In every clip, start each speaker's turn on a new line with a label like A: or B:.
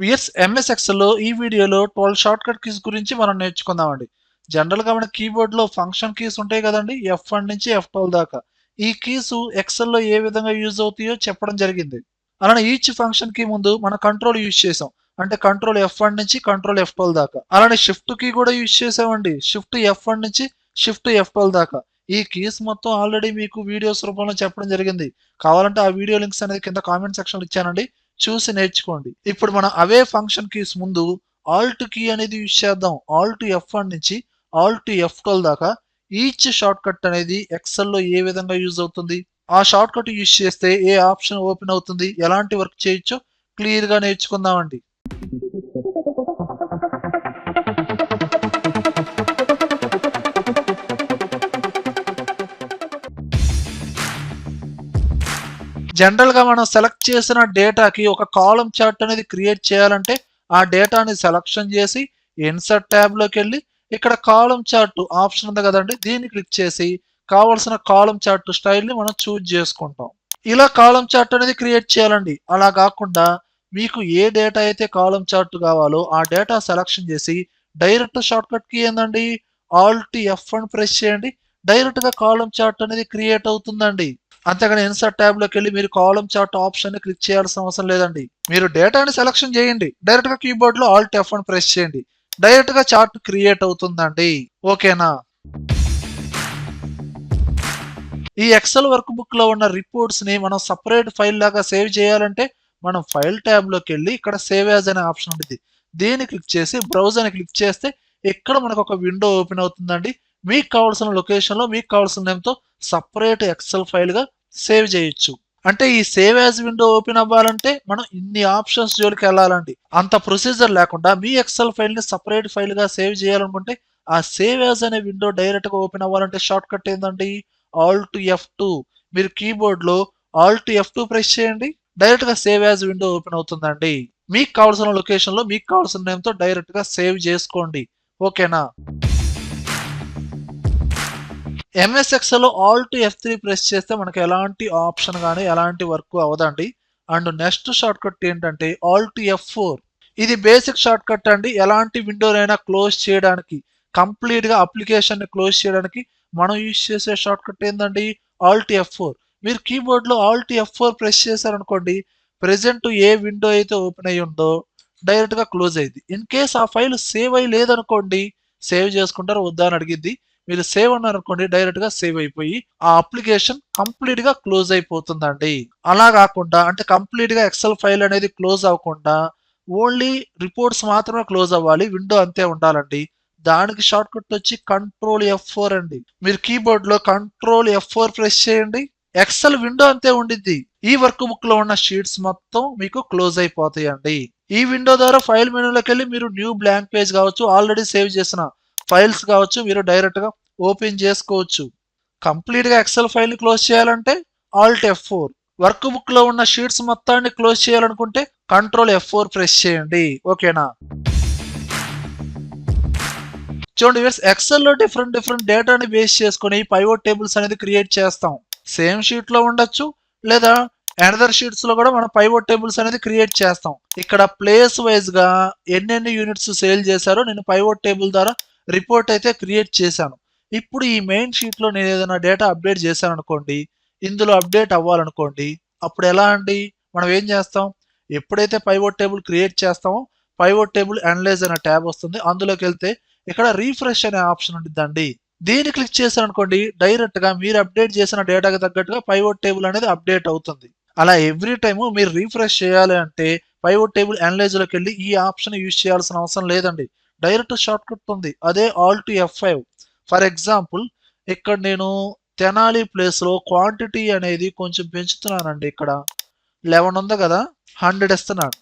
A: VS MS Excel లో ఈ వీడియోలో 12 షార్ట్ కట్ కీస్ గురించి మనం నేర్చుకుందామండి. జనరల్ గా మన కీబోర్డ్ లో ఫంక్షన్ కీస్ ఉంటాయి కదండి, F1 నుంచి F12 దాకా. ఈ కీస్ ఎక్సెల్ లో ఏ విధంగా యూజ్ అవుతాయో చెప్పడం జరిగింది. అలానే ఈచ్ ఫంక్షన్ కీ ముందు మన కంట్రోల్ యూజ్ చేసాం. అంటే కంట్రోల్ F1 నుంచి కంట్రోల్ F12 దాకా. అలానే షిఫ్ట్ కీ కూడా యూజ్ చేసామండి. షిఫ్ట్ F1 నుంచి షిఫ్ట్ F12 దాకా. ఈ కీస్ మొత్తం ఆల్రెడీ మీకు వీడియోస్ రూపంలో చెప్పడం జరిగింది. కావాలంటే ఆ వీడియో లింక్స్ అనేది కింద కామెంట్ సెక్షన్ లో ఇచ్చానండి, చూసి నేర్చుకోండి. ఇప్పుడు మనం అవే ఫంక్షన్ కీస్ ముందు ఆల్ట్ కీ అనేది యూజ్ చేద్దాం. ఆల్ట్ F1 నుంచి ఆల్ట్ F12 దాకా ఈచ్ షార్ట్ కట్ అనేది ఎక్సెల్ లో ఏ విధంగా యూజ్ అవుతుంది, ఆ షార్ట్ కట్ యూజ్ చేస్తే ఏ ఆప్షన్ ఓపెన్ అవుతుంది, ఎలాంటి వర్క్ చేయొచ్చో క్లియర్ గా నేర్చుకుందామండి. జనరల్ గా మనం సెలెక్ట్ చేసిన డేటాకి ఒక కాలం చార్ట్ అనేది క్రియేట్ చేయాలంటే ఆ డేటాని సెలక్షన్ చేసి ఇన్సర్ట్ ట్యాబ్ లోకి వెళ్ళి ఇక్కడ కాలం చార్ట్ ఆప్షన్ ఉంది కదండి, దీన్ని క్లిక్ చేసి కావాల్సిన కాలం చార్ట్ స్టైల్ ని మనం చూజ్ చేసుకుంటాం. ఇలా కాలం చార్ట్ అనేది క్రియేట్ చేయాలండి. అలా కాకుండా మీకు ఏ డేటా అయితే కాలం చార్ట్ కావాలో ఆ డేటా సెలక్షన్ చేసి డైరెక్ట్ షార్ట్ కట్ కి ఏందండి, ఆల్ట్ F1 ప్రెస్ చేయండి. డైరెక్ట్ గా కాలం చార్ట్ అనేది క్రియేట్ అవుతుందండి. అంతేగాని ఇన్సర్ట్ ట్యాబ్ లోకి వెళ్ళి మీరు కాలం చార్ట్ ఆప్షన్ ని క్లిక్ చేయాల్సిన అవసరం లేదండి. మీరు డేటాని సెలక్షన్ చేయండి, డైరెక్ట్ గా కీబోర్డ్ లో ఆల్ట్ F1 ప్రెస్ చేయండి, డైరెక్ట్ గా చార్ట్ క్రియేట్ అవుతుందండి. ఓకేనా? ఈ ఎక్సెల్ వర్క్ బుక్ లో ఉన్న రిపోర్ట్స్ ని మనం సపరేట్ ఫైల్ లాగా సేవ్ చేయాలంటే మనం ఫైల్ ట్యాబ్ లోకి వెళ్ళి ఇక్కడ సేవ్ యాజ్ అనే ఆప్షన్ ఉంటుంది, దీన్ని క్లిక్ చేసి బ్రౌజ్ అని క్లిక్ చేస్తే ఇక్కడ మనకు ఒక విండో ఓపెన్ అవుతుందండి. మీకు కావాల్సిన లొకేషన్ లో మీకు కావాల్సిన నేమ్ తో సపరేట్ ఎక్సెల్ ఫైల్ గా సేవ్ చేయొచ్చు. అంటే ఈ సేవ్ యాజ్ విండో ఓపెన్ అవ్వాలంటే మనం ఇన్ని ఆప్షన్స్ జోలికి వెళ్ళాలండి. అంత ప్రొసీజర్ లేకుండా మీ ఎక్సెల్ ఫైల్ ని సపరేట్ ఫైల్ గా సేవ్ చేయాలనుకుంటే ఆ సేవ్ యాజ్ అనే విండో డైరెక్ట్ గా ఓపెన్ అవ్వాలంటే షార్ట్ కట్ ఏందండి, ఆల్ట్ F2. మీరు కీబోర్డ్ లో ఆల్ట్ F2 ప్రెస్ చేయండి, డైరెక్ట్ గా సేవ్ యాజ్ విండో ఓపెన్ అవుతుందండి. మీకు కావాల్సిన లొకేషన్ లో మీకు కావాల్సిన నేమ్ తో డైరెక్ట్ గా సేవ్ చేసుకోండి. ఓకేనా? ఎంఎస్ ఎక్సెల్ లో ఆల్ట్ F3 ప్రెస్ చేస్తే మనకి ఎలాంటి ఆప్షన్ గానీ ఎలాంటి వర్క్ అవదండి. అండ్ నెక్స్ట్ షార్ట్ కట్ ఏంటంటే ఆల్ట్ F4. ఇది బేసిక్ షార్ట్ కట్ అండి. ఎలాంటి విండోనైనా క్లోజ్ చేయడానికి, కంప్లీట్ గా అప్లికేషన్ ని క్లోజ్ చేయడానికి మనం యూజ్ చేసే షార్ట్ కట్ ఏందండి, ఆల్ట్ F4. మీరు కీబోర్డ్ లో ఆల్ట్ F4 ప్రెస్ చేశారనుకోండి, ప్రెసెంట్ ఏ విండో అయితే ఓపెన్ అయ్యి ఉందో డైరెక్ట్ గా క్లోజ్ అయింది. ఇన్ కేస్ ఆ ఫైల్ సేవ్ అయ్యి లేదనుకోండి, సేవ్ చేసుకుంటారు వద్దా అని అడిగిద్ది. మీరు సేవ్ అన్నారనుకోండి, డైరెక్ట్ గా సేవ్ అయిపోయి ఆ అప్లికేషన్ కంప్లీట్ గా క్లోజ్ అయిపోతుందండి. అలా కాకుండా అంటే కంప్లీట్ గా ఎక్సెల్ ఫైల్ అనేది క్లోజ్ అవ్వకుండా ఓన్లీ రిపోర్ట్స్ మాత్రమే క్లోజ్ అవ్వాలి, విండో అంతే ఉండాలండి. దానికి షార్ట్ కట్ వచ్చి కంట్రోల్ F4 అండి. మీరు కీబోర్డ్ లో కంట్రోల్ F4 ప్రెస్ చేయండి, ఎక్సెల్ విండో అంతే ఉండిద్ది. ఈ వర్క్ బుక్ లో ఉన్న షీట్స్ మొత్తం మీకు క్లోజ్ అయిపోతాయండి. ఈ విండో ద్వారా ఫైల్ మెనూలోకి వెళ్ళి మీరు న్యూ బ్లాంక్ పేజ్ కావచ్చు, ఆల్రెడీ సేవ్ చేసిన ఫైల్స్ కావచ్చు, మీరు డైరెక్ట్ గా ఓపెన్ చేసుకోవచ్చు. కంప్లీట్ గా ఎక్సెల్ ఫైల్ ని క్లోజ్ చేయాలంటే ఆల్ట్ F4. వర్క్ బుక్ లో ఉన్న షీట్స్ మొత్తాన్ని క్లోజ్ చేయాలనుకుంటే కంట్రోల్ F4 ప్రెస్ చేయండి. ఓకేనా? చూడండి వ్యూవర్స్, ఎక్సెల్ లో డిఫరెంట్ డేటాని బేస్ చేసుకొని పైవోట్ టేబుల్స్ అనేది క్రియేట్ చేస్తాం. సేమ్ షీట్ లో ఉండొచ్చు, లేదా అనదర్ షీట్స్ లో కూడా మనం పైవోట్ టేబుల్స్ అనేది క్రియేట్ చేస్తాం. ఇక్కడ ప్లేస్ వైజ్ గా ఎన్నెన్ని యూనిట్స్ సేల్ చేశారో నేను పైవోట్ టేబుల్ ద్వారా రిపోర్ట్ అయితే క్రియేట్ చేశాను. ఇప్పుడు ఈ మెయిన్ షీట్ లో నేను ఏదైనా డేటా అప్డేట్ చేశాను అనుకోండి, ఇందులో అప్డేట్ అవ్వాలనుకోండి, అప్పుడు ఎలా అండి, మనం ఏం చేస్తాం, ఎప్పుడైతే పైవోట్ టేబుల్ క్రియేట్ చేస్తామో పైవోట్ టేబుల్ అనలైజ్ అనే ట్యాబ్ వస్తుంది, అందులోకి వెళ్తే ఇక్కడ రీఫ్రెష్ అనే ఆప్షన్ ఉంటుందండి. దీన్ని క్లిక్ చేశారు అనుకోండి, డైరెక్ట్ గా మీరు అప్డేట్ చేసిన డేటాకి తగ్గట్టుగా పైవోట్ టేబుల్ అనేది అప్డేట్ అవుతుంది. అలా ఎవ్రీ టైము మీరు రీఫ్రెష్ చేయాలి అంటే పైవోట్ టేబుల్ అనలైజ్ లోకి వెళ్ళి ఈ ఆప్షన్ యూజ్ చేయాల్సిన అవసరం లేదండి. డైరెక్ట్ షార్ట్ కట్ ఉంది, అదే ఆల్ట్ F5. ఫర్ ఎగ్జాంపుల్ ఇక్కడ నేను తెనాలి ప్లేస్ లో క్వాంటిటీ అనేది కొంచెం పెంచుతున్నానండి. ఇక్కడ 11 ఉంది కదా, 100 ఇస్తున్నాను.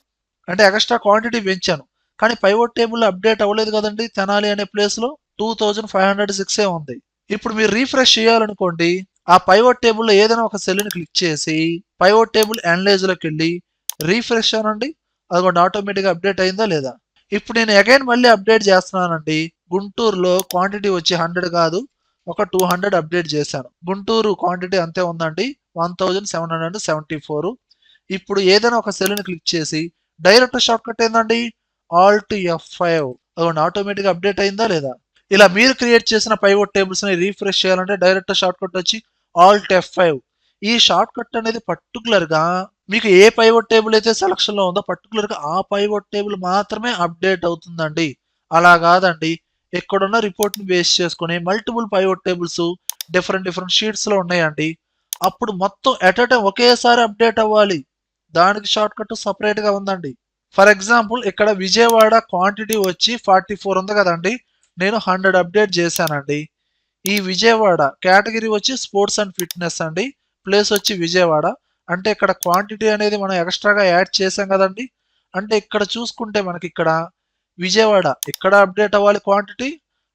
A: అంటే ఎక్స్ట్రా క్వాంటిటీ పెంచాను. కానీ పైవోట్ టేబుల్ అప్డేట్ అవ్వలేదు కదండి, తెనాలి అనే ప్లేస్ లో 2506 ఉంది. ఇప్పుడు మీరు రీఫ్రెష్ చేయాలనుకోండి, ఆ పైవోట్ టేబుల్లో ఏదైనా ఒక సెల్ ని క్లిక్ చేసి పైవోట్ టేబుల్ అనలైజ్ లోకి వెళ్ళి రీఫ్రెష్ అనండి, అదిగోండి ఆటోమేటిక్ గా అప్డేట్ అయిందా లేదా. ఇప్పుడు నేను అగైన్ మళ్ళీ అప్డేట్ చేస్తున్నానండి. గుంటూరులో క్వాంటిటీ వచ్చి 100 కాదు, ఒక 200 అప్డేట్ చేశాను. గుంటూరు క్వాంటిటీ అంతే ఉందండి, 1774. ఇప్పుడు ఏదైనా ఒక సెల్ ని క్లిక్ చేసి డైరెక్ట్ షార్ట్ కట్ ఏందండి ఆల్ట్ F5. అదిగోండి ఆటోమేటిక్ అప్డేట్ అయిందా లేదా. ఇలా మీరు క్రియేట్ చేసిన పైవోట్ టేబుల్స్ ని రీఫ్రెష్ చేయాలంటే డైరెక్ట్ షార్ట్ కట్ వచ్చి ఆల్ట్ F5. ఈ షార్ట్ కట్ అనేది పర్టికులర్ గా మీకు ఏ పైవోట్ టేబుల్ అయితే సెలక్షన్ లో ఉందో పర్టికులర్ గా ఆ పైవోట్ టేబుల్ మాత్రమే అప్డేట్ అవుతుందండి. అలా కాదండి ఎక్కడున్న రిపోర్ట్ ని బేస్ చేసుకుని multiple pivot tables different sheets లో ఉన్నాయండి. అప్పుడు మొత్తం ఎట్ టైం ఒకేసారి అప్డేట్ అవ్వాలి. దానికి షార్ట్ కట్ సపరేట్ గా ఉందండి. ఫర్ ఎగ్జాంపుల్ ఇక్కడ విజయవాడ క్వాంటిటీ వచ్చి 44 ఉంది కదండి. నేను 100 అప్డేట్ చేశానండి. ఈ విజయవాడ కేటగిరీ వచ్చి స్పోర్ట్స్ అండ్ ఫిట్నెస్ అండి. ప్లేస్ వచ్చి విజయవాడ. అంటే ఇక్కడ క్వాంటిటీ అనేది మనం ఎక్స్ట్రాగా యాడ్ చేసాం కదండి. అంటే ఇక్కడ చూసుకుంటే మనకి ఇక్కడ విజయవాడ ఇక్కడ అప్డేట్ అవ్వాలి క్వాంటిటీ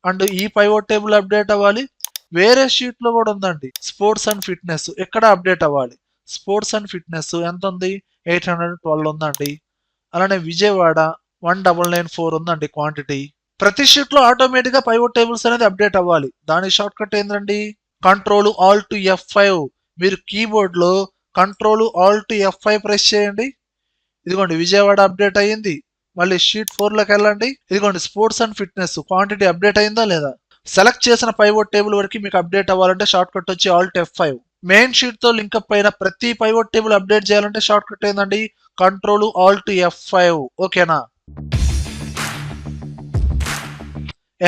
A: అండ్ ఈ పైవోట్ టేబుల్ అప్డేట్ అవ్వాలి. వేరే షీట్ లో కూడా ఉందండి స్పోర్ట్స్ అండ్ ఫిట్నెస్ ఇక్కడ అప్డేట్ అవ్వాలి. స్పోర్ట్స్ అండ్ ఫిట్నెస్ ఎంత ఉంది 812 ఉందండి. అలానే విజయవాడ 1994 ఉందండి క్వాంటిటీ. ప్రతి షీట్ లో ఆటోమేటిక్ గా పైవోట్ టేబుల్స్ అనేది అప్డేట్ అవ్వాలి. దాని షార్ట్ కట్ ఏంటండి కంట్రోల్ ఆల్ట్ F5. మీరు కీబోర్డ్ లో కంట్రోల్ ఆల్ట్ F5 ప్రెస్ చేయండి. ఇదిగోండి విజయవాడ అప్డేట్ అయ్యింది. మళ్ళీ షీట్ 4 లోకి వెళ్ళండి. ఇదిగోండి sports and fitness quantity update అయిందా లేదా. సెలెక్ట్ చేసిన పైవోట్ టేబుల్ వరకు మీకు అప్డేట్ అవ్వాలంటే షార్ట్ కట్ వచ్చి ఆల్ట్ F5. మెయిన్ షీట్ తో లింకప్ అయిన ప్రతి పైవోట్ టేబుల్ అప్డేట్ చేయాలంటే షార్ట్ కట్ ఏందండి కంట్రోల్ ఆల్ట్ F5. ఓకేనా.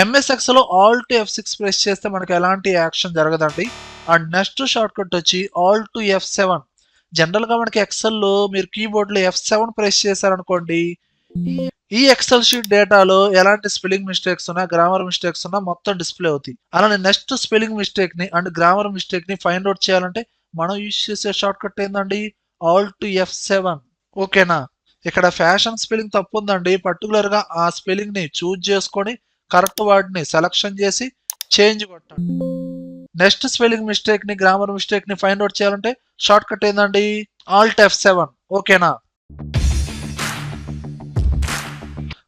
A: ఎంఎస్ ఎక్సెల్ లో ఆల్ట్ F6 ప్రెస్ చేస్తే మనకి ఎలాంటి యాక్షన్ జరగదండి. అండ్ నెక్స్ట్ షార్ట్ కట్ వచ్చి ఆల్ట్ F7. జనరల్ గా మనకి ఎక్సెల్ లో మీరు కీబోర్డ్ లో F7 ప్రెస్ చేశారనుకోండి ఈ ఎక్సెల్ షీట్ డేటాలో ఎలాంటి స్పెల్లింగ్ మిస్టేక్స్ ఉన్నా గ్రామర్ మిస్టేక్స్ ఉన్నా మొత్తం డిస్ప్లే అవుతాయి. అలానే నెక్స్ట్ స్పెల్లింగ్ మిస్టేక్ ని అండ్ గ్రామర్ మిస్టేక్ ని ఫైండ్ అవుట్ చేయాలంటే మనం యూజ్ చేసే షార్ట్ కట్ ఏందండి ఆల్ట్ F7. ఓకేనా. ఇక్కడ ఫ్యాషన్ స్పెల్లింగ్ తప్పు ఉందండి. పర్టికులర్ గా ఆ స్పెల్లింగ్ ని చూజ్ చేసుకొని కరెక్ట్ వర్డ్ ని సెలక్షన్ చేసి చేంజ్ కొట్టండి. నెక్స్ట్ స్పెల్లింగ్ మిస్టేక్ ని గ్రామర్ మిస్టేక్ ని ఫైండ్ అవుట్ చేయాలంటే షార్ట్ కట్ ఏందండి ఆల్ట్ F7. ఓకేనా.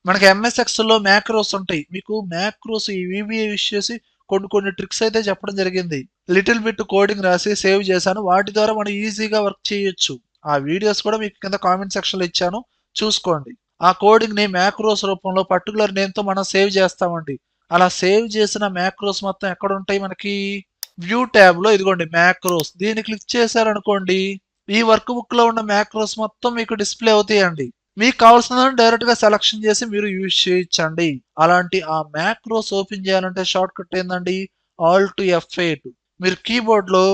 A: మనకి ఎంఎస్ ఎక్సెల్ లో మ్యాక్రోస్ ఉంటాయి. మీకు మ్యాక్రోస్ ఈ VBA యూస్ చేసి కొన్ని ట్రిక్స్ అయితే చెప్పడం జరిగింది. లిటిల్ బిట్ కోడింగ్ రాసి సేవ్ చేశాను. వాటి ద్వారా మనం ఈజీగా వర్క్ చేయొచ్చు. ఆ వీడియోస్ కూడా మీకు కింద కామెంట్ సెక్షన్ లో ఇచ్చాను, చూసుకోండి. ఆ కోడింగ్ ని మ్యాక్రోస్ రూపంలో పర్టికులర్ నేమ్ తో మనం సేవ్ చేస్తామండి. అలా సేవ్ చేసిన మ్యాక్రోస్ మొత్తం ఎక్కడ ఉంటాయి మనకి వ్యూ ట్యాబ్ లో. ఇదిగోండి మ్యాక్రోస్, దీన్ని క్లిక్ చేశారనుకోండి ఈ వర్క్ బుక్ లో ఉన్న మ్యాక్రోస్ మొత్తం మీకు డిస్ప్లే అవుతాయండి. మీకు కావాల్సిన డైరెక్ట్ గా సెలక్షన్ చేసి మీరు యూజ్ చేయొచ్చండి. అలాంటి ఆ మ్యాక్రోస్ ఓపెన్ చేయాలంటే షార్ట్ కట్ ఏందండి ఆల్ట్ F8. మీరు కీబోర్డ్ లో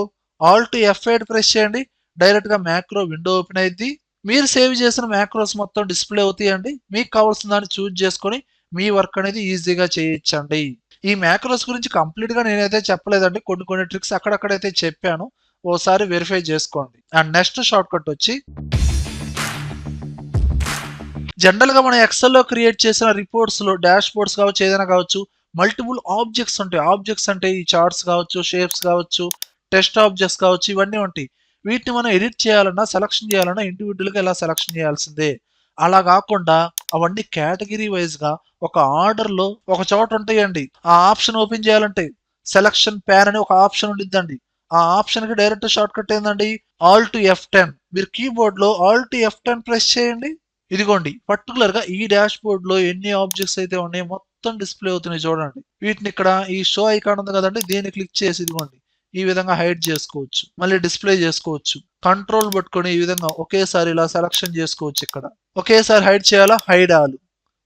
A: ఆల్ట్ F8 ప్రెస్ చేయండి. డైరెక్ట్ గా మ్యాక్రో విండో ఓపెన్ అయింది. మీరు సేవ్ చేసిన మ్యాక్రోస్ మొత్తం డిస్ప్లే అవుతాయండి. మీకు కావాల్సిన దాన్ని చూజ్ చేసుకొని మీ వర్క్ అనేది ఈజీగా చేయొచ్చండి. ఈ మ్యాక్రోస్ గురించి కంప్లీట్ గా నేనైతే చెప్పలేదండి. కొన్ని ట్రిక్స్ అక్కడక్కడైతే చెప్పాను. ఓసారి వెరిఫై చేసుకోండి. అండ్ నెక్స్ట్ షార్ట్ కట్ వచ్చి జనరల్ గా మనం ఎక్సెల్ లో క్రియేట్ చేసిన రిపోర్ట్స్ లో డాష్ బోర్డ్స్ కావచ్చు ఏదైనా కావచ్చు మల్టిపుల్ ఆబ్జెక్ట్స్ ఉంటాయి. ఆబ్జెక్ట్స్ అంటే ఈ చార్ట్స్ కావచ్చు షేప్స్ కావచ్చు టెక్స్ట్ ఆబ్జెక్ట్స్ కావచ్చు ఇవన్నీ ఉంటాయి. వీటిని మనం ఎడిట్ చేయాలన్నా సెలక్షన్ చేయాలన్నా ఇండివిజువల్ గా ఎలా సెలక్షన్ చేయాల్సిందే. అలా కాకుండా అవన్నీ కేటగిరీ వైజ్ గా ఒక ఆర్డర్ లో ఒక చోట ఉంటాయండి. ఆ ఆప్షన్ ఓపెన్ చేయాలంటే సెలక్షన్ ప్యాన్ అని ఒక ఆప్షన్ ఉండిద్దండి. ఆ ఆప్షన్ కి డైరెక్ట్ షార్ట్ కట్ ఏందండి ఆల్ట్ F10. మీరు కీబోర్డ్ లో ఆల్ట్ F10 ప్రెస్ చేయండి. ఇదిగోండి పర్టికులర్ గా ఈ డాష్ బోర్డ్ లో ఎన్ని ఆబ్జెక్ట్స్ అయితే ఉన్నాయో మొత్తం డిస్ప్లే అవుతున్నాయి చూడండి. వీటిని ఇక్కడ ఈ షో ఐకాన్ ఉంది కదండి దీన్ని క్లిక్ చేసి ఇదిగోండి ఈ విధంగా హైడ్ చేసుకోవచ్చు. మళ్ళీ డిస్ప్లే చేసుకోవచ్చు. కంట్రోల్ పట్టుకొని ఈ విధంగా ఒకేసారి ఇలా సెలక్షన్ చేసుకోవచ్చు. ఇక్కడ ఒకేసారి హైడ్ చేయాలా హైడ్ ఆల్,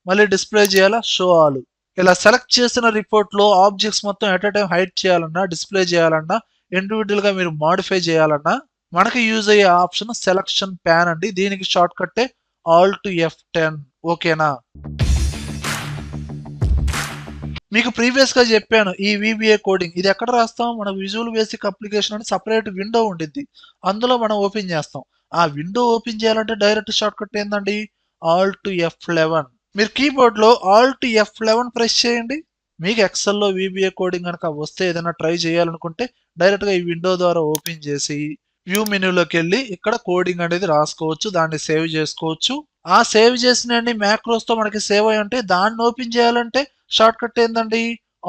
A: మళ్ళీ డిస్ప్లే చేయాలా షో ఆల్. ఇలా సెలెక్ట్ చేసిన రిపోర్ట్ లో ఆబ్జెక్ట్స్ మొత్తం ఎట్ టైం హైడ్ చేయాలన్నా డిస్ప్లే చేయాలన్నా ఇండివిజువల్ గా మీరు మాడిఫై చేయాలన్నా మనకి యూజ్ అయ్యే ఆప్షన్ సెలక్షన్ ప్యాన్ అండి. దీనికి షార్ట్ కట్టే ఆల్ట్ F10. ఓకేనా. మీకు ప్రీవియస్ గా చెప్పాను ఈ VBA కోడింగ్ ఇది ఎక్కడ రాస్తాం మన విజువల్ బేసిక్ అప్లికేషన్ అని సపరేట్ విండో ఉండిద్ది. అందులో మనం ఓపెన్ చేస్తాం. ఆ విండో ఓపెన్ చేయాలంటే డైరెక్ట్ షార్ట్ కట్ ఏందండి ఆల్ట్ F11. మీరు కీబోర్డ్ లో ఆల్ట్ F11 ప్రెస్ చేయండి. మీకు ఎక్సెల్ లో VBA కోడింగ్ కనుక వస్తే ఏదైనా ట్రై చేయాలనుకుంటే డైరెక్ట్ గా ఈ విండో ద్వారా ఓపెన్ చేసి వ్యూ మెనూలోకి వెళ్ళి ఇక్కడ కోడింగ్ అనేది రాసుకోవచ్చు. దాన్ని సేవ్ చేసుకోవచ్చు. ఆ సేవ్ చేసిన మ్యాక్రోస్ తో మనకి సేవ్ అయి ఉంటే దాన్ని ఓపెన్ చేయాలంటే షార్ట్ కట్ ఏందండి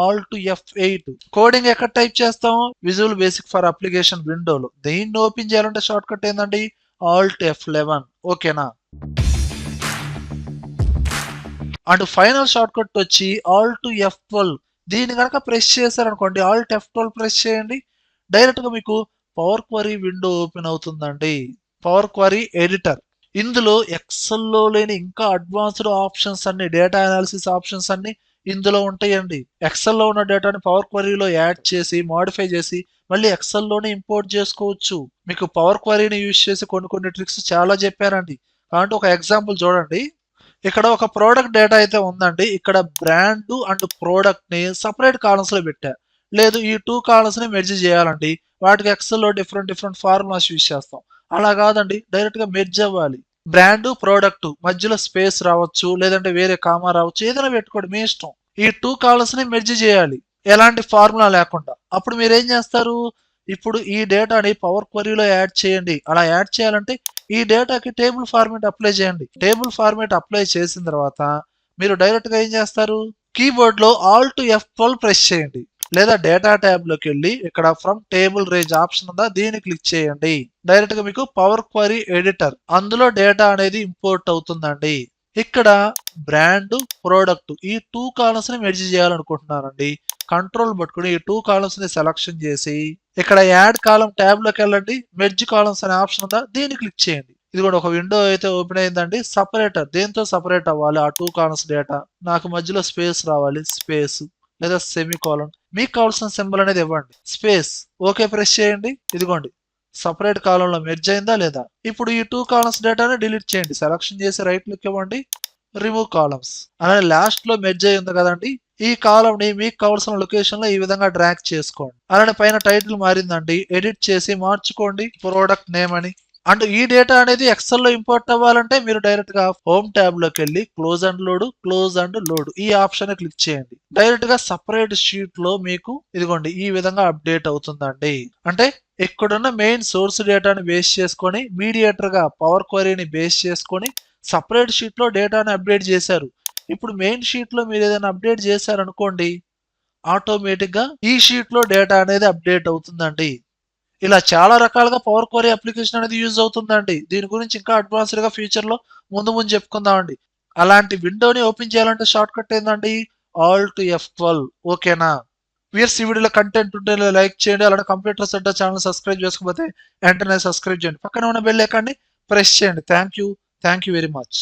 A: ఆల్ట్ F8. కోడింగ్ ఎక్కడ టైప్ చేస్తాం విజువల్ బేసిక్ ఫర్ అప్లికేషన్ విండోలో. దీన్ని ఓపెన్ చేయాలంటే షార్ట్ కట్ ఏందండి ఆల్ట్ F11. ఓకేనా. అండ్ ఫైనల్ షార్ట్ కట్ వచ్చి ఆల్ట్ F12. దీన్ని కనుక ప్రెస్ చేశారనుకోండి, ఆల్ట్ F12 ప్రెస్ చేయండి, డైరెక్ట్ గా మీకు పవర్ క్వరీ విండో ఓపెన్ అవుతుందండి. Power query editor. ఇందులో ఎక్సెల్ లో లేని ఇంకా అడ్వాన్స్డ్ ఆప్షన్స్ అన్ని, డేటా అనాలిసిస్ ఆప్షన్స్ అన్ని ఇందులో ఉంటాయండి. ఎక్సెల్ లో ఉన్న డేటాని పవర్ క్వరీలో యాడ్ చేసి మోడిఫై చేసి మళ్ళీ ఎక్సెల్ లోనే ఇంపోర్ట్ చేసుకోవచ్చు. మీకు పవర్ క్వరీని యూజ్ చేసి కొన్ని ట్రిక్స్ చాలా చెప్పారండి. కాబట్టి ఒక ఎగ్జాంపుల్ చూడండి. ఇక్కడ ఒక ప్రోడక్ట్ డేటా అయితే ఉందండి. ఇక్కడ బ్రాండ్ అండ్ ప్రోడక్ట్ ని సపరేట్ కాలమ్స్ లో పెట్టా. లేదు ఈ 2 కాలమ్స్ ని మెర్జ్ చేయాలండి. వాటికి ఎక్సెల్ లో డిఫరెంట్ ఫార్ములాస్ యూజ్ చేస్తాం. అలా కాదండి, డైరెక్ట్ గా మెర్జ్ అవ్వాలి. బ్రాండ్ ప్రోడక్ట్ మధ్యలో స్పేస్ రావచ్చు, లేదంటే వేరే కామా రావచ్చు, ఏదైనా పెట్టుకోండి మీ ఇష్టం. ఈ 2 కాలమ్స్ ని మెర్జ్ చేయాలి ఎలాంటి ఫార్ములా లేకుండా. అప్పుడు మీరు ఏం చేస్తారు, ఇప్పుడు ఈ డేటాని పవర్ క్వరీలో యాడ్ చేయండి. అలా యాడ్ చేయాలంటే ఈ డేటాకి టేబుల్ ఫార్మేట్ అప్లై చేయండి. టేబుల్ ఫార్మేట్ అప్లై చేసిన తర్వాత మీరు డైరెక్ట్ గా ఏం చేస్తారు, కీబోర్డ్ లో ఆల్ట్ F12 ప్రెస్ చేయండి, లేదా డేటా ట్యాబ్ లోకి వెళ్ళి ఇక్కడ ఫ్రమ్ టేబుల్ రేంజ్ ఆప్షన్ ఉందా, దీన్ని క్లిక్ చేయండి. డైరెక్ట్ గా మీకు పవర్ క్వరీ ఎడిటర్, అందులో డేటా అనేది ఇంపోర్ట్ అవుతుందండి. ఇక్కడ బ్రాండ్ ప్రోడక్ట్ ఈ 2 కాలమ్స్ ని మెర్జ్ చేయాలనుకుంటున్నారండి. కంట్రోల్ పట్టుకుని ఈ 2 కాలమ్స్ ని సెలక్షన్ చేసి ఇక్కడ యాడ్ కాలమ్ ట్యాబ్ లోకి వెళ్ళండి. మెర్జ్ కాలమ్స్ అనే ఆప్షన్ ఉందా, దీన్ని క్లిక్ చేయండి. ఇది కూడా ఒక విండో అయితే ఓపెన్ అయిందండి. సపరేటర్, దేంతో సపరేట్ అవ్వాలి ఆ 2 కాలమ్స్ డేటా, నాకు మధ్యలో స్పేస్ రావాలి, స్పేస్ లేదా సెమీకోలన్, మీకు కావాల్సిన సింబల్ అనేది ఇవ్వండి. స్పేస్ ఓకే ప్రెస్ చేయండి. ఇదిగోండి సపరేట్ కాలమ్ లో మెర్జ్ అయిందా లేదా. ఇప్పుడు ఈ 2 కాలమ్స్ డేటాని డిలీట్ చేయండి. సెలక్షన్ చేసి రైట్ క్లిక్ ఇవ్వండి, రిమూవ్ కాలమ్స్. అలానే లాస్ట్ లో మెర్జ్ అయి ఉంది కదండి, ఈ కాలమ్ ని మీకు కావాల్సిన లొకేషన్ లో ఈ విధంగా డ్రాగ్ చేసుకోండి. అలానే పైన టైటిల్ మారిందండి, ఎడిట్ చేసి మార్చుకోండి ప్రోడక్ట్ నేమ్ అని. అండ్ ఈ డేటా అనేది ఎక్సెల్ లో ఇంపోర్ట్ అవ్వాలంటే మీరు డైరెక్ట్ గా హోమ్ ట్యాబ్ లోకి వెళ్ళి క్లోజ్ అండ్ లోడ్ ఈ ఆప్షన్ క్లిక్ చేయండి. డైరెక్ట్ గా సపరేట్ షీట్ లో మీకు ఇదిగోండి ఈ విధంగా అప్డేట్ అవుతుందండి. అంటే ఇక్కడున్న మెయిన్ సోర్స్ డేటాని బేస్ చేసుకొని మీడియేటర్ గా పవర్ క్వరీని బేస్ చేసుకొని సపరేట్ షీట్ లో డేటాని అప్డేట్ చేశారు. ఇప్పుడు మెయిన్ షీట్ లో మీరు ఏదైనా అప్డేట్ చేశారనుకోండి, ఆటోమేటిక్ గా ఈ షీట్ లో డేటా అనేది అప్డేట్ అవుతుందండి. ఇలా చాలా రకాలుగా పవర్ క్వరీ అప్లికేషన్ అనేది యూజ్ అవుతుందండి. దీని గురించి ఇంకా అడ్వాన్స్డ్ గా ఫ్యూచర్ లో ముందు చెప్పుకుందామండి. అలాంటి విండోని ఓపెన్ చేయాలంటే షార్ట్ కట్ ఏందండి, ఆల్ట్ F12. ఓకేనా వ్యూయర్స్, ఈ వీడియోలో కంటెంట్ ఉంటే లైక్ చేయండి. అలానే కంప్యూటర్ సెంటర్ ఛానల్ సబ్స్క్రైబ్ చేసుకోకపోతే వెంటనే సబ్స్క్రైబ్ చేయండి. పక్కన ఉన్న బెల్ ఐకాన్ని ప్రెస్ చేయండి. Thank you very much.